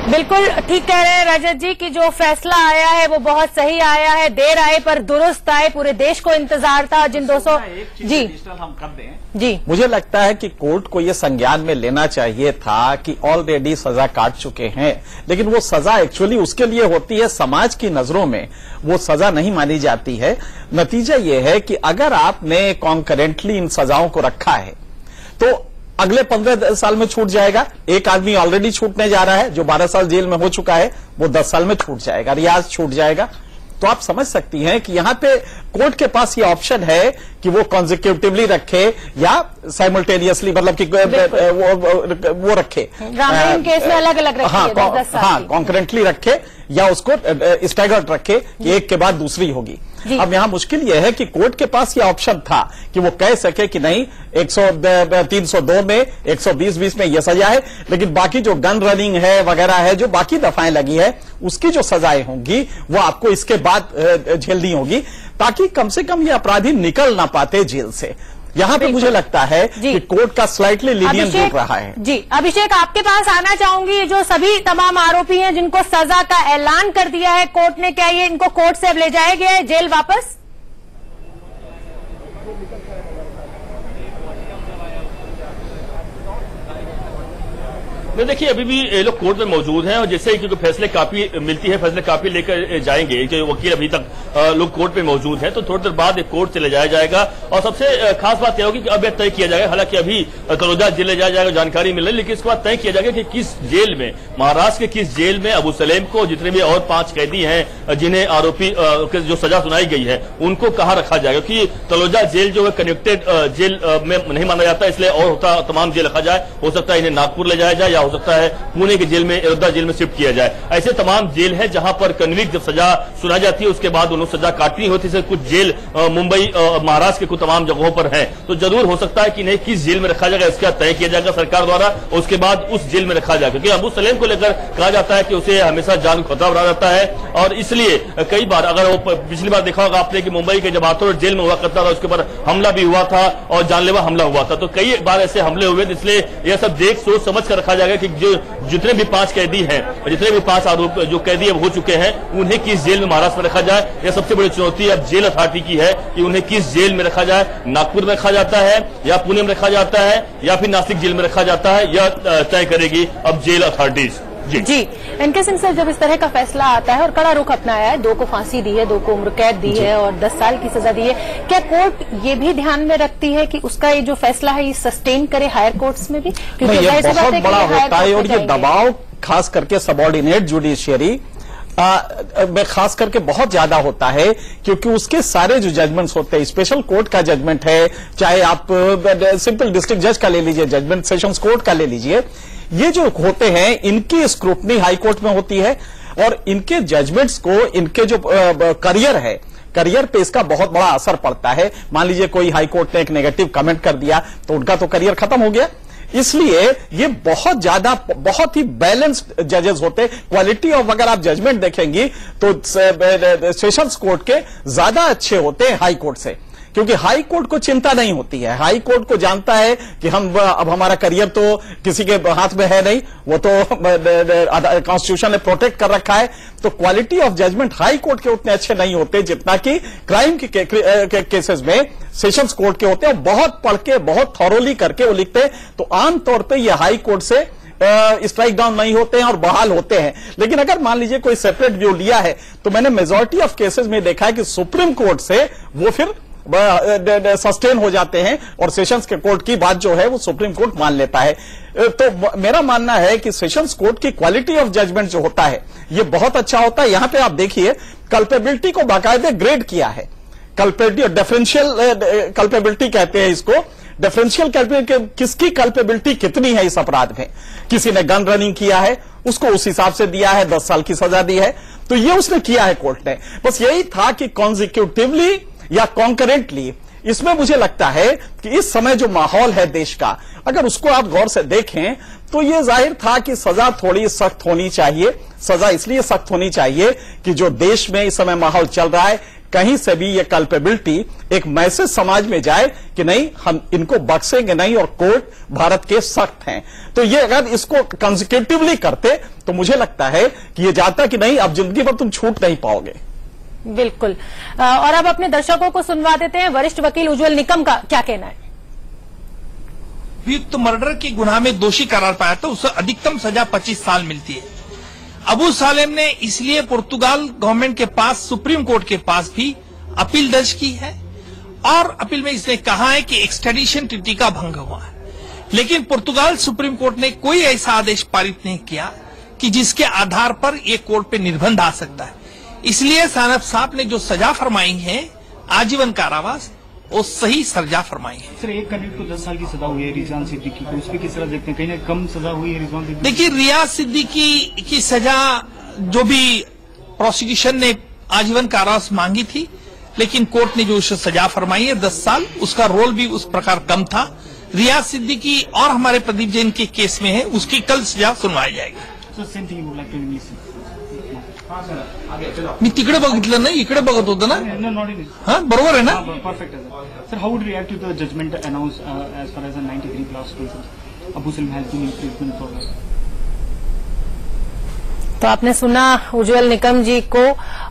बिल्कुल ठीक कह रहे हैं रजत जी कि जो फैसला आया है वो बहुत सही आया है, देर आए पर दुरुस्त आए। पूरे देश को इंतजार था जिन 200 जी हम कर दें जी। मुझे लगता है कि कोर्ट को ये संज्ञान में लेना चाहिए था कि ऑलरेडी सजा काट चुके हैं, लेकिन वो सजा एक्चुअली उसके लिए होती है, समाज की नजरों में वो सजा नहीं मानी जाती है। नतीजा ये है कि अगर आपने कॉन्करेंटली इन सजाओं को रखा है तो अगले 15 साल में छूट जाएगा। एक आदमी ऑलरेडी छूटने जा रहा है जो 12 साल जेल में हो चुका है, वो 10 साल में छूट जाएगा, रियाज छूट जाएगा। तो आप समझ सकती हैं कि यहां पे कोर्ट के पास ये ऑप्शन है कि वो कॉन्जिक्यूटिवली रखे या साइमल्टेनियसली, मतलब कि वो रखे, रामायण केस में अलग अलग रखे, हाँ कॉन्करेंटली रखे या उसको स्टैगर्ड रखे कि एक के बाद दूसरी होगी। अब यहां मुश्किल यह है कि कोर्ट के पास यह ऑप्शन था कि वो कह सके कि नहीं 302 में 120 में यह सजा है, लेकिन बाकी जो गन रनिंग है वगैरह है, जो बाकी दफाएं लगी है, उसकी जो सजाएं होंगी वो आपको इसके बाद झेलनी होगी, ताकि कम से कम ये अपराधी निकल ना पाते जेल से। यहां पे मुझे लगता है कि कोर्ट का स्लाइटली लीनियंट रुक रहा है। जी अभिषेक, आपके पास आना चाहूंगी, जो सभी तमाम आरोपी हैं जिनको सजा का ऐलान कर दिया है कोर्ट ने, क्या ये इनको कोर्ट से अब ले जाया गया है जेल वापस? नहीं, देखिए अभी भी ये लोग कोर्ट में मौजूद हैं और जैसे ही क्योंकि फैसले कापी मिलती है, फैसले कापी लेकर जाएंगे, जो वकील अभी तक लोग कोर्ट में मौजूद हैं, तो थोड़ी देर बाद कोर्ट से ले जाया जाएगा। और सबसे खास बात यह होगी कि अब यह तय किया जाएगा, हालांकि अभी तलोजा जेल ले जाया जाएगा, जानकारी मिल रही, लेकिन इसके बाद तय किया जाएगा कि किस जेल में, महाराष्ट्र के किस जेल में अबू सलेम को, जितने भी और 5 कैदी हैं जिन्हें आरोपी जो सजा सुनाई गई है, उनको कहां रखा जाएगा, क्योंकि तलोजा जेल जो है कनेक्टेड जेल में नहीं माना जाता, इसलिए और होता तमाम जेल रखा जाए। हो सकता है इन्हें नागपुर ले जाया जाए या हो सकता है पुणे के जेल में, अयोध्या जेल में शिफ्ट किया जाए। ऐसे तमाम जेल है जहां पर कन्विक्ट जब सजा सुनाई जाती है उसके बाद उन्हें सजा काटनी होती है। कुछ जेल मुंबई महाराष्ट्र के कुछ तमाम जगहों पर है, तो जरूर हो सकता है कि नहीं किस जेल में रखा जाएगा इसका तय किया जाएगा सरकार द्वारा, और उसके बाद उस जेल में रखा जाएगा। क्योंकि अबू सलेम को लेकर कहा जाता है कि उसे हमेशा जान खतरा बना जाता है, और इसलिए कई बार, अगर वो पिछली बार देखा होगा आपने कि मुंबई के जब आतोड़ जेल में हुआ करता था, उसके ऊपर हमला भी हुआ था और जानलेवा हमला हुआ था, तो कई बार ऐसे हमले हुए, इसलिए यह सब देख सोच समझ कर रखा जाएगा कि जो जितने भी 5 कैदी हैं, जितने भी 5 आरोप जो कैदी अब हो चुके हैं, उन्हें किस जेल में महाराष्ट्र में रखा जाए। यह सबसे बड़ी चुनौती अब जेल अथॉरिटी की है कि उन्हें किस जेल में रखा जाए, नागपुर में रखा जाता है या पुणे में रखा जाता है या फिर नासिक जेल में रखा जाता है, यह तय करेगी अब जेल अथॉरिटीज। जी एनके सिंह सर, जब इस तरह का फैसला आता है और कड़ा रुख अपनाया है, 2 को फांसी दी है, 2 को उम्र कैद दी है और 10 साल की सजा दी है, क्या कोर्ट ये भी ध्यान में रखती है कि उसका ये जो फैसला है ये सस्टेन करे हायर कोर्ट्स में भी? क्योंकि ये बहुत बड़ा होता है और ये दबाव खास करके सबऑर्डिनेट जुडिशियरी में खास करके बहुत ज्यादा होता है, क्योंकि उसके सारे जो जजमेंट्स होते हैं, स्पेशल कोर्ट का जजमेंट है, चाहे आप सिंपल डिस्ट्रिक्ट जज का ले लीजिए जजमेंट, सेशंस कोर्ट का ले लीजिए, ये जो होते हैं इनकी स्क्रूटनी हाई कोर्ट में होती है और इनके जजमेंट्स को, इनके जो करियर है, करियर पे इसका बहुत बड़ा असर पड़ता है। मान लीजिए कोई हाई कोर्ट ने एक नेगेटिव कमेंट कर दिया तो उनका तो करियर खत्म हो गया। इसलिए ये बहुत ज्यादा, बहुत ही बैलेंस्ड जजेस होते हैं। क्वालिटी ऑफ अगर आप जजमेंट देखेंगी तो सेशंस कोर्ट के ज्यादा अच्छे होते हैं हाई कोर्ट से, क्योंकि हाई कोर्ट को चिंता नहीं होती है। हाई कोर्ट को जानता है कि हम अब हमारा करियर तो किसी के हाथ में है नहीं, वो तो कॉन्स्टिट्यूशन ने प्रोटेक्ट कर रखा है। तो quality of judgment high court के उतने अच्छे नहीं होते जितना कि क्राइम के केसेस में सेशंस कोर्ट के होते हैं। बहुत पढ़ के, बहुत थॉरोली करके वो लिखते हैं, तो आमतौर पर ये हाई कोर्ट से स्ट्राइक डाउन नहीं होते हैं और बहाल होते हैं। लेकिन अगर मान लीजिए कोई सेपरेट व्यू लिया है, तो मैंने मेजॉरिटी ऑफ केसेस में देखा है कि सुप्रीम कोर्ट से वो फिर सस्टेन हो जाते हैं और सेशंस के कोर्ट की बात जो है वो सुप्रीम कोर्ट मान लेता है। तो मेरा मानना है कि सेशंस कोर्ट की क्वालिटी ऑफ जजमेंट जो होता है ये बहुत अच्छा होता है। यहां पे आप देखिए कल्पेबिलिटी को बाकायदे ग्रेड किया है। कल्पेबिलिटी, डिफरेंशियल कल्पेबिलिटी कहते हैं इसको। डिफरेंशियल कल्पेबिलिटी, किसकी कल्पेबिलिटी कितनी है इस अपराध में। किसी ने गन रनिंग किया है, उसको उस हिसाब से दिया है, 10 साल की सजा दी है, तो ये उसने किया है कोर्ट ने। बस यही था कि कॉन्जिक्यूटिवली या कॉन्करेंटली, इसमें मुझे लगता है कि इस समय जो माहौल है देश का, अगर उसको आप गौर से देखें तो ये जाहिर था कि सजा थोड़ी सख्त होनी चाहिए। सजा इसलिए सख्त होनी चाहिए कि जो देश में इस समय माहौल चल रहा है, कहीं से भी ये कल्पेबिलिटी एक मैसेज समाज में जाए कि नहीं, हम इनको बख्शेंगे नहीं और कोर्ट भारत के सख्त हैं। तो ये अगर इसको कंसेक्यूटिवली करते तो मुझे लगता है कि ये जाता कि नहीं, अब जिंदगी भर तुम छूट नहीं पाओगे। बिल्कुल। और अब अपने दर्शकों को सुनवा देते हैं, वरिष्ठ वकील उज्जवल निकम का क्या कहना है। तो मर्डर के गुनाह में दोषी करार पाया तो उसे अधिकतम सजा 25 साल मिलती है। अबू सालेम ने इसलिए पुर्तगाल गवर्नमेंट के पास, सुप्रीम कोर्ट के पास भी अपील दर्ज की है और अपील में इसने कहा है कि एक्सट्रेडिशन ट्रीटी का भंग हुआ है। लेकिन पुर्तगाल सुप्रीम कोर्ट ने कोई ऐसा आदेश पारित नहीं किया कि जिसके आधार पर यह कोर्ट पे निर्बंध आ सकता है। इसलिए सानप साहब ने जो सजा फरमाई है आजीवन कारावास, वो सही सजा फरमाई है। सर, एक कैंडिडेट को 10 साल की सजा हुई है रिजवान सिद्दीकी को, उस पर किस तरह देखते हैं? कहीं ना कम सजा हुई है रिजवान सिद्दीकी? देखिए, रियाज सिद्दीकी की सजा जो भी प्रोसिक्यूशन ने आजीवन कारावास मांगी थी, लेकिन कोर्ट ने जो उसे सजा फरमाई है 10 साल, उसका रोल भी उस प्रकार कम था। रियाज सिद्दीकी और हमारे प्रदीप जैन के केस में है, उसकी कल सजा सुनवाई जाएगी। मी तिकडे बघितलं ना, इकडे बघत होतं ना? हाँ, बरोबर है ना? परफेक्ट है sir. Sir, how would react to the judgment announce as far as 93+ cases Abu Salem has been imprisonment for? तो आपने सुना उज्जवल निकम जी को,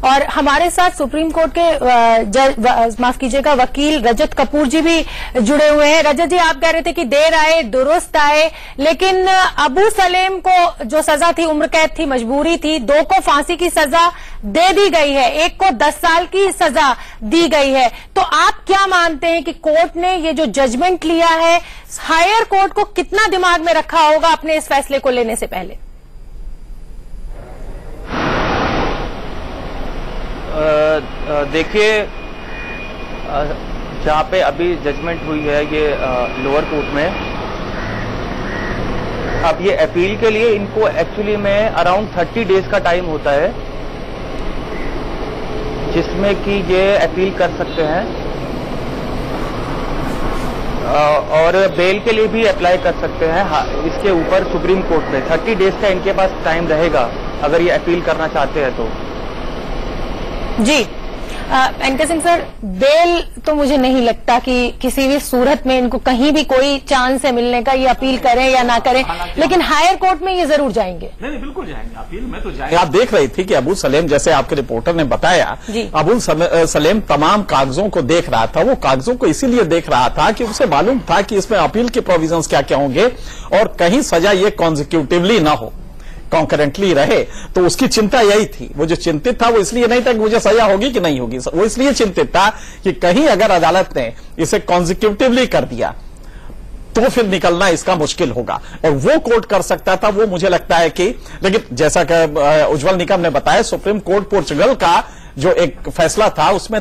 और हमारे साथ सुप्रीम कोर्ट के माफ कीजिएगा वकील रजत कपूर जी भी जुड़े हुए हैं। रजत जी, आप कह रहे थे कि देर आए दुरुस्त आए, लेकिन अबू सलेम को जो सजा थी उम्र कैद थी, मजबूरी थी, 2 को फांसी की सजा दे दी गई है, 1 को 10 साल की सजा दी गई है। तो आप क्या मानते हैं कि कोर्ट ने ये जो जजमेंट लिया है, हायर कोर्ट को कितना दिमाग में रखा होगा अपने इस फैसले को लेने से पहले? देखिए, जहाँ पे अभी जजमेंट हुई है ये लोअर कोर्ट में, अब ये अपील के लिए इनको एक्चुअली में अराउंड 30 डेज का टाइम होता है, जिसमें कि ये अपील कर सकते हैं और बेल के लिए भी अप्लाई कर सकते हैं। इसके ऊपर सुप्रीम कोर्ट में 30 डेज का इनके पास टाइम रहेगा अगर ये अपील करना चाहते हैं तो। जी, एनके सिंह सर, बेल तो मुझे नहीं लगता कि किसी भी सूरत में इनको कहीं भी कोई चांस है मिलने का, ये अपील करें या ना करें, लेकिन हायर कोर्ट में ये जरूर जाएंगे। नहीं, बिल्कुल जाएंगे, अपील में तो जाएंगे। आप देख रही थी कि अबू सलेम, जैसे आपके रिपोर्टर ने बताया, अबू सलेम तमाम कागजों को देख रहा था। वो कागजों को इसीलिए देख रहा था कि उसे मालूम था कि इसमें अपील के प्रोविजंस क्या क्या होंगे और कहीं सजा ये कॉन्जिक्यूटिवली ना हो, कॉन्करेंटली रहे। तो उसकी चिंता यही थी। वो जो चिंतित था वो इसलिए नहीं था कि मुझे सजा होगी कि नहीं होगी, वो इसलिए चिंतित था कि कहीं अगर अदालत ने इसे कॉन्जिक्यूटिवली कर दिया तो फिर निकलना इसका मुश्किल होगा, और वो कोर्ट कर सकता था। वो मुझे लगता है कि, लेकिन जैसा कि उज्जवल निकम ने बताया, सुप्रीम कोर्ट पोर्चुगल का जो एक फैसला था उसमें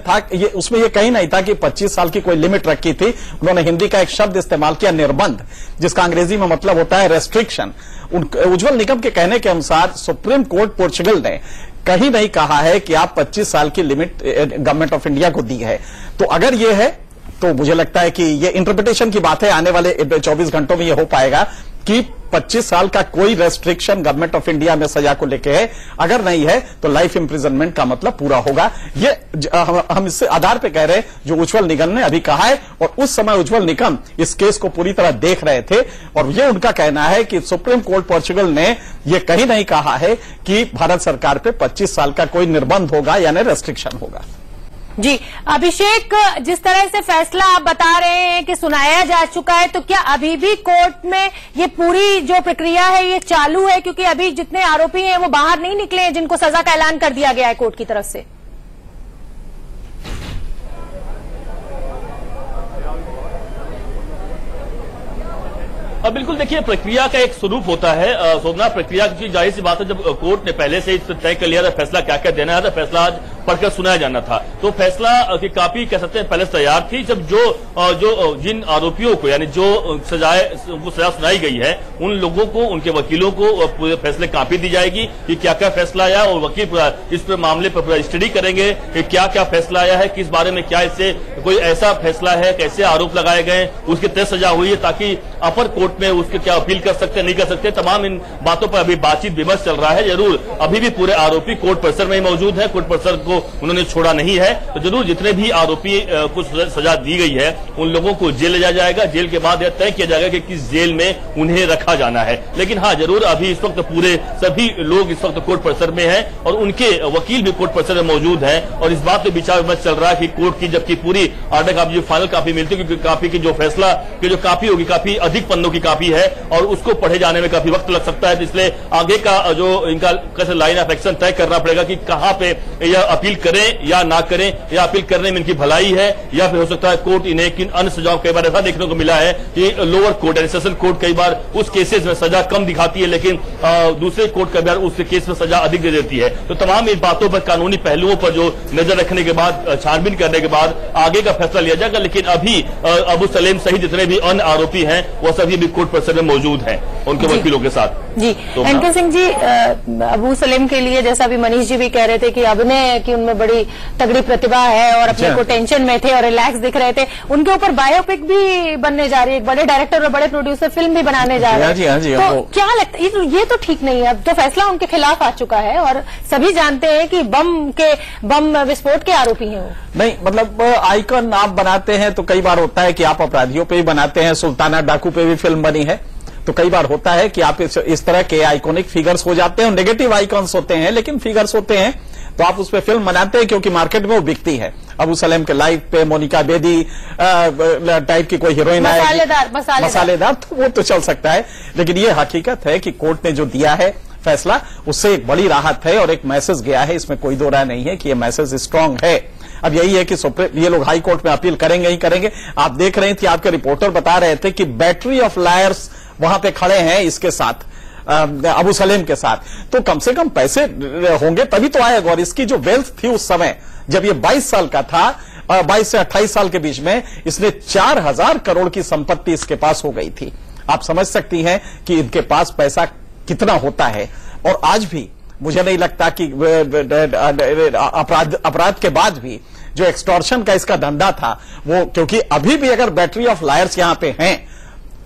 ये कहीं नहीं था कि 25 साल की कोई लिमिट रखी थी। उन्होंने हिंदी का एक शब्द इस्तेमाल किया, निर्बंध, जिसका अंग्रेजी में मतलब होता है रेस्ट्रिक्शन। उज्जवल निकम के कहने के अनुसार सुप्रीम कोर्ट पोर्चुगल ने कहीं नहीं कहा है कि आप 25 साल की लिमिट गवर्नमेंट ऑफ इंडिया को दी है। तो अगर ये है तो मुझे लगता है कि ये इंटरप्रिटेशन की बात है, आने वाले 24 घंटों में ये हो पाएगा कि 25 साल का कोई रेस्ट्रिक्शन गवर्नमेंट ऑफ इंडिया में सजा को लेके है। अगर नहीं है तो लाइफ इंप्रिजनमेंट का मतलब पूरा होगा। ये हम इससे आधार पे कह रहे हैं जो उज्जवल निकम ने अभी कहा है, और उस समय उज्जवल निकम इस केस को पूरी तरह देख रहे थे, और ये उनका कहना है कि सुप्रीम कोर्ट पोर्चुगल ने ये कहीं नहीं कहा है कि भारत सरकार पे 25 साल का कोई निर्बंध होगा यानी रेस्ट्रिक्शन होगा। जी अभिषेक, जिस तरह से फैसला आप बता रहे हैं कि सुनाया जा चुका है, तो क्या अभी भी कोर्ट में ये पूरी जो प्रक्रिया है ये चालू है? क्योंकि अभी जितने आरोपी हैं वो बाहर नहीं निकले हैं जिनको सजा का ऐलान कर दिया गया है कोर्ट की तरफ से। बिल्कुल, देखिए प्रक्रिया का एक स्वरूप होता है सोमनाथ। प्रक्रिया की जाहिर सी बात है, जब कोर्ट ने पहले से तय कर लिया था फैसला क्या क्या देना है, फैसला आज पढ़कर सुनाया जाना था, तो फैसला की कापी कह सकते हैं पहले से तैयार थी। जब जो जिन आरोपियों को यानी जो उनको सजा सुनाई गई है उन लोगों को, उनके वकीलों को पूरे फैसले कापी दी जाएगी कि क्या क्या फैसला आया, और वकील इस पर मामले पर स्टडी करेंगे कि क्या क्या फैसला आया है, किस बारे में, क्या इससे कोई ऐसा फैसला है, कैसे आरोप लगाए गए, उसकी तय सजा हुई है, ताकि अपर कोर्ट में उसके क्या अपील कर सकते नहीं कर सकते, तमाम इन बातों पर अभी बातचीत विमर्श चल रहा है। जरूर अभी भी पूरे आरोपी कोर्ट परिसर में ही मौजूद है, कोर्ट परिसर को उन्होंने छोड़ा नहीं है, तो जरूर जितने भी आरोपी को सजा दी गई है उन लोगों को जेल ले जाया जाएगा। जेल के बाद यह तय किया जाएगा कि किस जेल में उन्हें रखा जाना है। लेकिन हाँ, जरूर अभी इस वक्त पूरे सभी लोग इस वक्त कोर्ट परिसर में हैं और उनके वकील भी कोर्ट परिसर में मौजूद हैं, और इस बात पर विचार विमर्श चल रहा है कि कोर्ट की जबकि पूरी ऑर्डर कापी, जो फाइनल कापी मिलती है, क्योंकि कापी की जो फैसला की जो कापी होगी काफी अधिक पन्नों की कापी है और उसको पढ़े जाने में काफी वक्त लग सकता है, इसलिए आगे का जो इनका कैसे लाइन ऑफ एक्शन तय करना पड़ेगा कि कहां पे यह अपील करें या ना करें, या अपील करने में इनकी भलाई है, या फिर हो सकता है कोर्ट इन्हें किन अन्य सजाओं, कई बार ऐसा देखने को मिला है कि लोअर कोर्ट यानी सेशन कोर्ट कई बार उस केसेस में सजा कम दिखाती है, लेकिन दूसरे कोर्ट कई बार उस केस में सजा अधिक दे देती है। तो तमाम इन बातों पर, कानूनी पहलुओं पर जो नजर रखने के बाद, छानबीन करने के बाद आगे का फैसला लिया जाएगा। लेकिन अभी अबू सलेम सहित जितने भी अन्य आरोपी हैं वो सभी भी कोर्ट परिसर में मौजूद हैं उनके वकीलों के साथ। जी तो एनके सिंह जी, अबू सलेम के लिए जैसा अभी मनीष जी भी कह रहे थे कि अभिनय की उनमें बड़ी तगड़ी प्रतिभा है और अपने को टेंशन में थे और रिलैक्स दिख रहे थे, उनके ऊपर बायोपिक भी बनने जा रही है, एक बड़े डायरेक्टर और बड़े प्रोड्यूसर फिल्म भी बनाने जा रहे हैं। तो क्या लगता है, ये तो ठीक नहीं है, अब तो फैसला उनके खिलाफ आ चुका है और सभी जानते हैं कि बम विस्फोट के आरोपी हैं वो। नहीं, मतलब आइकन आप बनाते हैं तो कई बार होता है कि आप अपराधियों पे भी बनाते हैं, सुल्ताना डाकू पे भी फिल्म बनी है, तो कई बार होता है कि आप इस तरह के आइकॉनिक फिगर्स हो जाते हैं, नेगेटिव आइकॉन्स होते हैं लेकिन फिगर्स होते हैं, तो आप उस पर फिल्म बनाते हैं क्योंकि मार्केट में वो बिकती है। अबू सलेम के लाइफ पे मोनिका बेदी टाइप की कोई हीरोइन आएगी, मसालेदार, तो वो तो चल सकता है, लेकिन ये हकीकत है कि कोर्ट ने जो दिया है फैसला, उससे एक बड़ी राहत है और एक मैसेज गया है, इसमें कोई दो राय नहीं है कि ये मैसेज स्ट्रांग है। अब यही है कि ये लोग हाई कोर्ट में अपील करेंगे ही करेंगे। आप देख रहे थे, आपके रिपोर्टर बता रहे थे कि बैटरी ऑफ लायर्स वहां पे खड़े हैं इसके साथ, अबू सलेम के साथ, तो कम से कम पैसे होंगे तभी तो आएगा। और इसकी जो वेल्थ थी उस समय जब ये 22 साल का था, 22 से 28 साल के बीच में, इसने 4000 करोड़ की संपत्ति इसके पास हो गई थी। आप समझ सकती हैं कि इनके पास पैसा कितना होता है। और आज भी मुझे नहीं लगता कि अपराध के बाद भी जो एक्सटॉर्शन का इसका धंधा था वो, क्योंकि अभी भी अगर बैटरी ऑफ लायर्स यहां पे हैं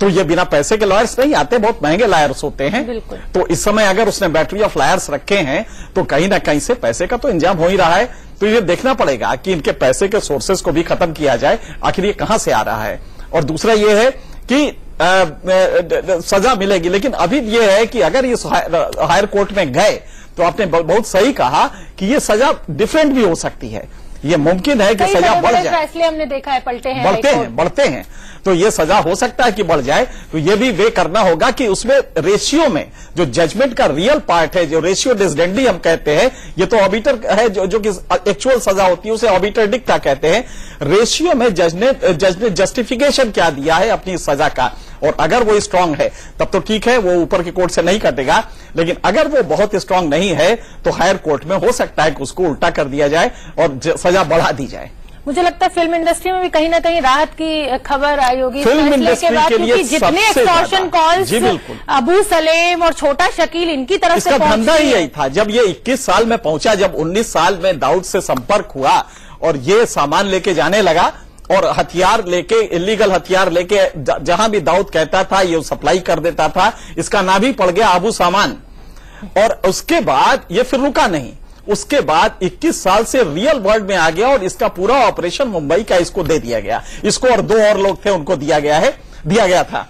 तो ये बिना पैसे के लॉयर्स नहीं आते, बहुत महंगे लायर्स होते हैं। तो इस समय अगर उसने बैटरी ऑफ लायर्स रखे हैं तो कहीं ना कहीं से पैसे का तो इंतजाम हो ही रहा है। तो ये देखना पड़ेगा कि इनके पैसे के सोर्सेस को भी खत्म किया जाए, आखिर ये कहां से आ रहा है। और दूसरा ये है कि सजा मिलेगी, लेकिन अभी ये है कि अगर ये हायर कोर्ट में गए तो आपने बहुत सही कहा कि ये सजा डिफरेंट भी हो सकती है, ये मुमकिन है कि सजा बढ़ जाए। फैसले हमने देखा है पलटे बढ़ते हैं, तो ये सजा हो सकता है कि बढ़ जाए। तो ये भी वे करना होगा कि उसमें रेशियो में जो जजमेंट का रियल पार्ट है, जो रेशियो डिसडेंडी हम कहते हैं, ये तो ऑबिटर है, जो कि एक्चुअल सजा होती है उसे ऑबिटर डिक्टा कहते हैं। रेशियो में जज ने जस्टिफिकेशन क्या दिया है अपनी सजा का, और अगर वो स्ट्रांग है तब तो ठीक है, वो ऊपर के कोर्ट से नहीं कटेगा। लेकिन अगर वो बहुत स्ट्रांग नहीं है तो हायर कोर्ट में हो सकता है कि उसको उल्टा कर दिया जाए और सजा बढ़ा दी जाए। मुझे लगता है फिल्म इंडस्ट्री में भी कहीं ना कहीं राहत की खबर आई होगी फिल्म इंडस्ट्री के लिए, जितने एक्सटॉर्शन कॉल्स अबू सलेम और छोटा शकील इनकी तरफ से इसका धंधा ही यही था। जब ये 21 साल में पहुंचा, जब 19 साल में दाऊद से संपर्क हुआ और ये सामान लेके जाने लगा और हथियार लेके, इलीगल हथियार लेके जहां भी दाऊद कहता था ये सप्लाई कर देता था, इसका नाम ही पड़ गया अबू सामान। और उसके बाद ये फिर रुका नहीं, उसके बाद 21 साल से रियल वर्ल्ड में आ गया और इसका पूरा ऑपरेशन मुंबई का इसको दे दिया गया, इसको और 2 और लोग थे उनको दिया गया था।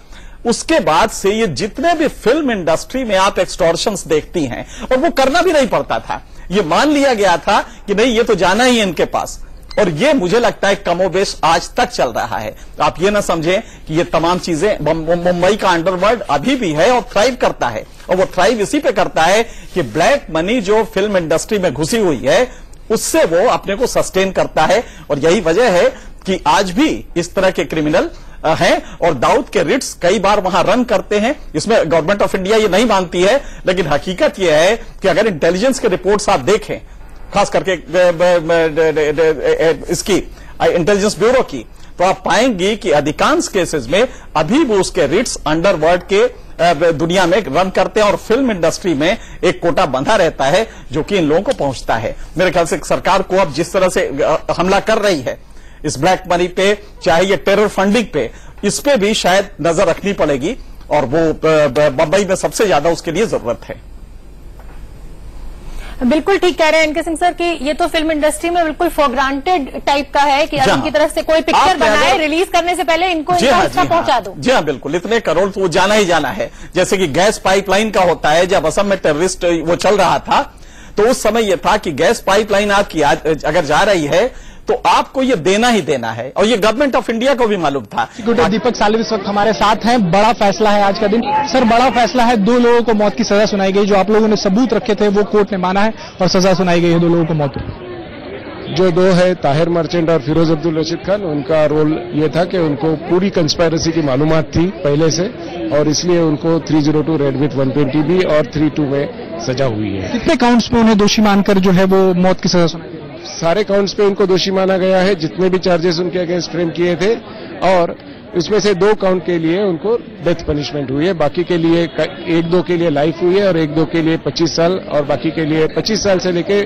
उसके बाद से ये जितने भी फिल्म इंडस्ट्री में आप एक्सटॉर्शंस देखती हैं, और वो करना भी नहीं पड़ता था, ये मान लिया गया था कि नहीं ये तो जाना ही है इनके पास, और ये मुझे लगता है कमोबेश आज तक चल रहा है। आप ये ना समझें कि ये तमाम चीजें, मुंबई का अंडरवर्ल्ड अभी भी है और थ्राइव करता है, और वो थ्राइव इसी पे करता है कि ब्लैक मनी जो फिल्म इंडस्ट्री में घुसी हुई है उससे वो अपने को सस्टेन करता है। और यही वजह है कि आज भी इस तरह के क्रिमिनल हैं और दाऊद के रिट्स कई बार वहां रन करते हैं। इसमें गवर्नमेंट ऑफ इंडिया ये नहीं मानती है, लेकिन हकीकत यह है कि अगर इंटेलिजेंस के रिपोर्ट्स आप देखें, खास करके इसकी इंटेलिजेंस ब्यूरो की, तो आप पाएंगे कि अधिकांश केसेस में अभी भी उसके रिट्स अंडरवर्ल्ड के दुनिया में रन करते हैं और फिल्म इंडस्ट्री में एक कोटा बंधा रहता है जो कि इन लोगों को पहुंचता है। मेरे ख्याल से सरकार को अब जिस तरह से हमला कर रही है इस ब्लैक मनी पे, चाहे ये टेरर फंडिंग पे, इस पे भी शायद नजर रखनी पड़ेगी, और वो बंबई में सबसे ज्यादा उसके लिए जरूरत है। बिल्कुल ठीक कह रहे हैं एनके सिंह सर कि ये तो फिल्म इंडस्ट्री में बिल्कुल फॉर ग्रांटेड टाइप का है कि अगर इनकी तरफ से कोई पिक्चर बनाए, रिलीज करने से पहले इनको पहुंचा दो। जी हाँ, बिल्कुल, इतने करोड़ तो वो जाना ही जाना है। जैसे कि गैस पाइपलाइन का होता है, जब असम में टेररिस्ट वो चल रहा था तो उस समय यह था कि गैस पाइपलाइन आपकी अगर जा रही है तो आपको ये देना ही देना है, और ये गवर्नमेंट ऑफ इंडिया को भी मालूम था। दीपक सालिब इस वक्त हमारे साथ हैं। बड़ा फैसला है आज का दिन। सर, बड़ा फैसला है, 2 लोगों को मौत की सजा सुनाई गई, जो आप लोगों ने सबूत रखे थे वो कोर्ट ने माना है और सजा सुनाई गई है 2 लोगों को मौत की। जो दो है ताहिर मर्चेंट और फिरोज अब्दुल रशीद खान, उनका रोल ये था कि उनको पूरी कंस्पायरेसी की मालूमात थी पहले से और इसलिए उनको 302 रेड विथ 120B और 32 में सजा हुई है। कितने काउंट्स पे उन्हें दोषी मानकर जो है वो मौत की सजा सुनाई गई? सारे काउंट्स पे उनको दोषी माना गया है, जितने भी चार्जेस उनके अगेंस्ट फ्रेम किए थे, और उसमें से 2 काउंट के लिए उनको डेथ पनिशमेंट हुई है। बाकी के लिए 1-2 के लिए लाइफ हुई है और 1-2 के लिए 25 साल और बाकी के लिए 25 साल से लेके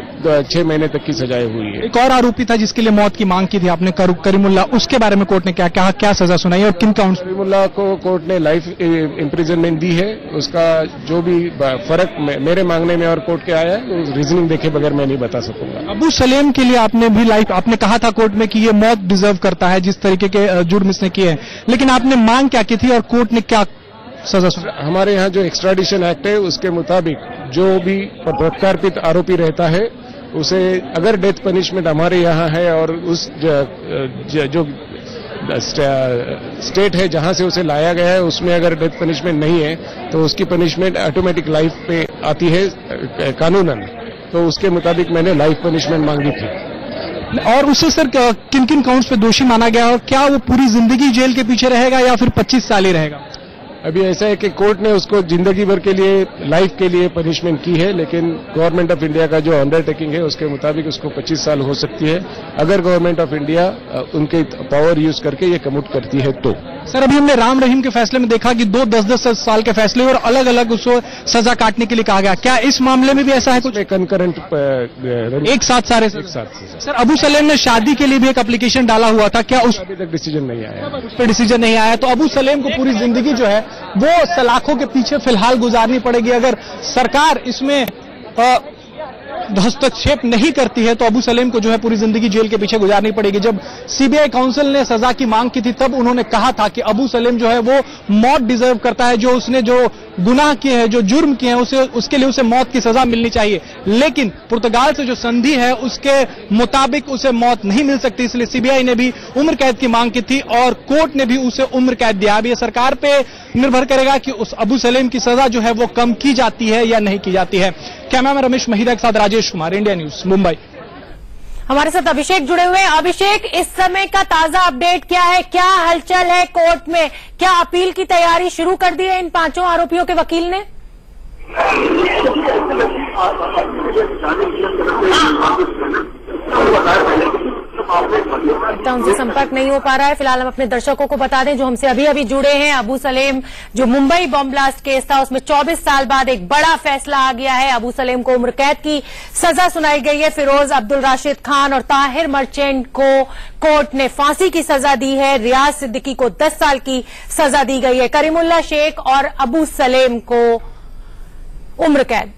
6 महीने तक की सजाएं हुई है। एक और आरोपी था जिसके लिए मौत की मांग की थी आपने, करीमुल्ला, उसके बारे में कोर्ट ने क्या कहा, क्या सजा सुनाई और किन काउंट्स? करीमुल्ला को कोर्ट ने लाइफ इम्प्रिजनमेंट दी है। उसका जो भी फर्क मेरे मांगने में और कोर्ट के आया है रीजनिंग देखे बगैर मैं नहीं बता सकूंगा। अबू सलेम के लिए आपने भी लाइफ, आपने कहा था कोर्ट में कि ये मौत डिजर्व करता है जिस तरीके के जुर्म इसने किए हैं, लेकिन आपने मांग क्या की थी और कोर्ट ने क्या सजा सुनाई? हमारे यहाँ जो एक्स्ट्राडिशन एक्ट है उसके मुताबिक जो भी प्रत्यार्पित आरोपी रहता है उसे अगर डेथ पनिशमेंट हमारे यहाँ है और उस जो स्टेट है जहां से उसे लाया गया है उसमें अगर डेथ पनिशमेंट नहीं है तो उसकी पनिशमेंट ऑटोमेटिक लाइफ पे आती है कानूनन। तो उसके मुताबिक मैंने लाइफ पनिशमेंट मांगी थी। और उससे सर किन किन काउंट्स पे दोषी माना गया और क्या वो पूरी जिंदगी जेल के पीछे रहेगा या फिर 25 साल ही रहेगा? अभी ऐसा है कि कोर्ट ने उसको जिंदगी भर के लिए, लाइफ के लिए पनिशमेंट की है, लेकिन गवर्नमेंट ऑफ इंडिया का जो अंडरटेकिंग है उसके मुताबिक उसको 25 साल हो सकती है अगर गवर्नमेंट ऑफ इंडिया उनके पावर यूज करके ये कमिट करती है तो। सर अभी हमने राम रहीम के फैसले में देखा कि 10-10 साल के फैसले और अलग अलग उसको सजा काटने के लिए कहा गया, क्या इस मामले में भी ऐसा है? कुछ कंकरेंट एक साथ सारे एक साथ। सर अबू सलेम ने शादी के लिए भी एक एप्लीकेशन डाला हुआ था, क्या उस अभी तक डिसीजन नहीं आया? उस पर डिसीजन नहीं आया, तो अबू सलेम को पूरी जिंदगी जो है वो सलाखों के पीछे फिलहाल गुजारनी पड़ेगी। अगर सरकार इसमें हस्तक्षेप नहीं करती है तो अबू सलेम को जो है पूरी जिंदगी जेल के पीछे गुजारनी पड़ेगी। जब सीबीआई काउंसिल ने सजा की मांग की थी तब उन्होंने कहा था कि अबू सलेम जो है वो मौत डिजर्व करता है, जो उसने जो गुनाह किए हैं, जो जुर्म किए हैं उसके लिए उसे मौत की सजा मिलनी चाहिए। लेकिन पुर्तगाल से जो संधि है उसके मुताबिक उसे मौत नहीं मिल सकती, इसलिए सीबीआई ने भी उम्र कैद की मांग की थी और कोर्ट ने भी उसे उम्र कैद दिया। अब यह सरकार पे निर्भर करेगा कि उस अबू सलेम की सजा जो है वो कम की जाती है या नहीं की जाती है। कैमरामैन रमेश महिरा के साथ राजेश कुमार, इंडिया न्यूज, मुंबई। हमारे साथ अभिषेक जुड़े हुए हैं। अभिषेक, इस समय का ताजा अपडेट क्या है? क्या हलचल है कोर्ट में? क्या अपील की तैयारी शुरू कर दी है इन 5 आरोपियों के वकील ने? उनसे संपर्क नहीं हो पा रहा है। फिलहाल हम अपने दर्शकों को बता दें जो हमसे अभी अभी जुड़े हैं, अबू सलेम जो मुंबई बॉम्ब ब्लास्ट केस था उसमें 24 साल बाद एक बड़ा फैसला आ गया है। अबू सलेम को उम्र कैद की सजा सुनाई गई है। फिरोज अब्दुल राशिद खान और ताहिर मर्चेंट को कोर्ट ने फांसी की सजा दी है। रियाज सिद्दीकी को 10 साल की सजा दी गई है। करीमुल्ला शेख और अबू सलेम को उम्र कैद।